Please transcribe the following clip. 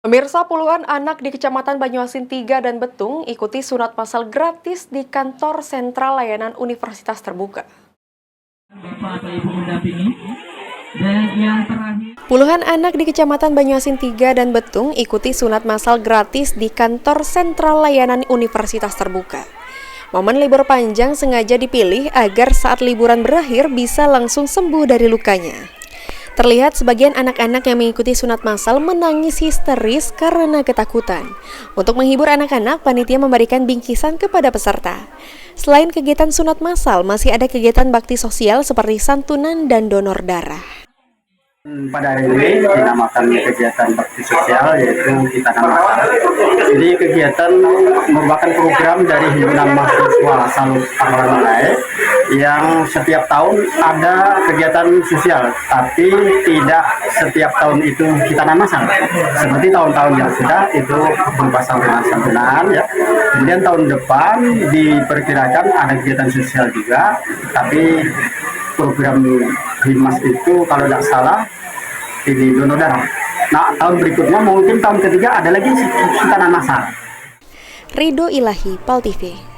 Pemirsa, puluhan anak di Kecamatan Banyuasin 3 dan Betung ikuti sunat massal gratis di kantor sentral layanan Universitas Terbuka. Puluhan anak di Kecamatan Banyuasin 3 dan Betung ikuti sunat massal gratis di kantor sentral layanan Universitas Terbuka. Momen libur panjang sengaja dipilih agar saat liburan berakhir bisa langsung sembuh dari lukanya. Terlihat sebagian anak-anak yang mengikuti sunat massal menangis histeris karena ketakutan. Untuk menghibur anak-anak, panitia memberikan bingkisan kepada peserta. Selain kegiatan sunat massal, masih ada kegiatan bakti sosial seperti santunan dan donor darah. Pada hari ini dinamakan kegiatan bakti sosial, yaitu kita namakan. Jadi kegiatan merupakan program dari Himpunan Mahasiswa Salut Parlemen yang setiap tahun ada kegiatan sosial, tapi tidak setiap tahun itu kita namakan. Seperti tahun-tahun yang sudah itu berupa santunan ya. Kemudian tahun depan diperkirakan ada kegiatan sosial juga, tapi program Himas itu kalau tidak salah ini donor darah. Nah, tahun berikutnya mungkin tahun ketiga ada lagi kita namasan. Ridho Ilahi, PAL TV.